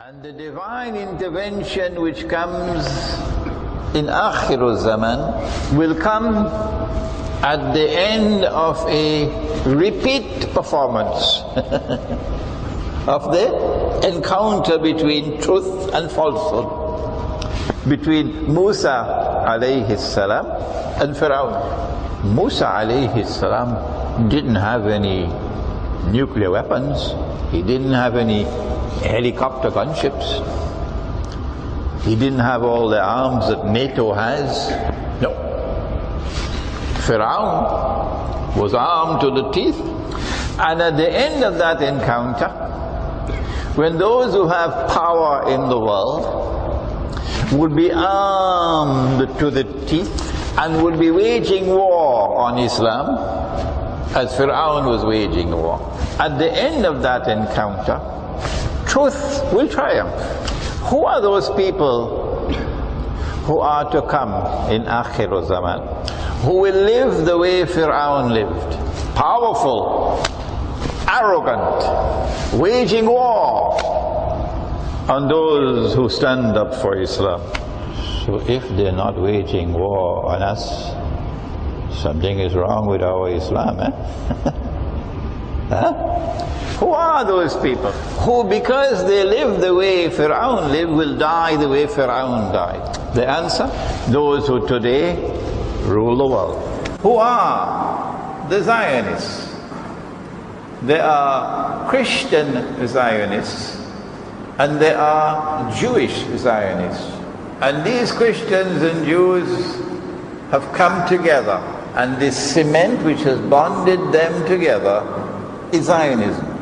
And the divine intervention which comes in Akhirul Zaman will come at the end of a repeat performance of the encounter between truth and falsehood, between Musa alayhi salam and Firawn. Musa alayhi salam didn't have any nuclear weapons, he didn't have any helicopter gunships, he didn't have all the arms that NATO has. No. Firawn was armed to the teeth, and at the end of that encounter, when those who have power in the world would be armed to the teeth and would be waging war on Islam, as Firawn was waging war, at the end of that encounter, truth will triumph. Who are those people who are to come in Akhirul Zaman, who will live the way Firawn lived? Powerful, arrogant, waging war on those who stand up for Islam. So if they're not waging war on us, something is wrong with our Islam, eh? Huh? Who are those people who, because they live the way Firawn lived, will die the way Firawn died? The answer? Those who today rule the world. Who are the Zionists? They are Christian Zionists and they are Jewish Zionists. And these Christians and Jews have come together, and this cement which has bonded them together is Zionism.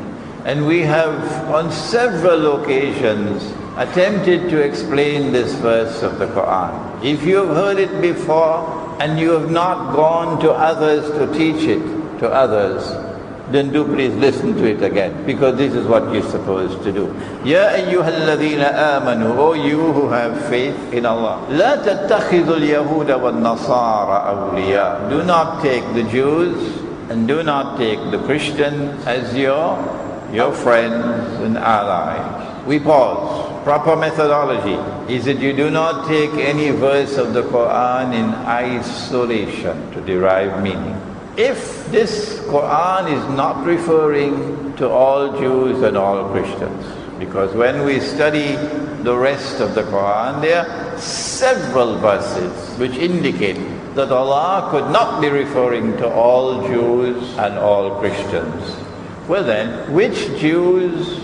And we have on several occasions attempted to explain this verse of the Quran. If you have heard it before and you have not gone to others to teach it to others, then do please listen to it again, because this is what you're supposed to do. Ya ayyuhalladhina amanu, O you who have faith in Allah, la tattakhidhul yahuda wal nasara awliya. Do not take the Jews and do not take the Christians as your friends and allies. We pause. Proper methodology is that you do not take any verse of the Quran in isolation to derive meaning. If this Quran is not referring to all Jews and all Christians, because when we study the rest of the Quran, there are several verses which indicate that Allah could not be referring to all Jews and all Christians. Well then, which Jews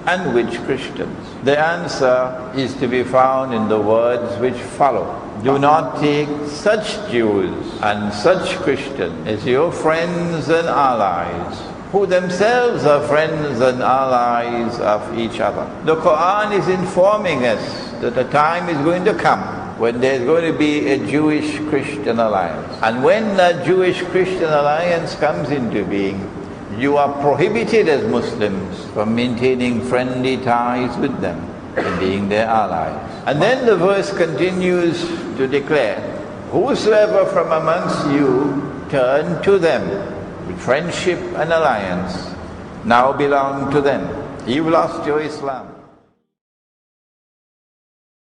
and which Christians? The answer is to be found in the words which follow. Do not take such Jews and such Christians as your friends and allies, who themselves are friends and allies of each other. The Quran is informing us that a time is going to come when there's going to be a Jewish-Christian alliance. And when that Jewish-Christian alliance comes into being, you are prohibited as Muslims from maintaining friendly ties with them and being their allies. And then the verse continues to declare, whosoever from amongst you turn to them with friendship and alliance now belong to them. You've lost your Islam.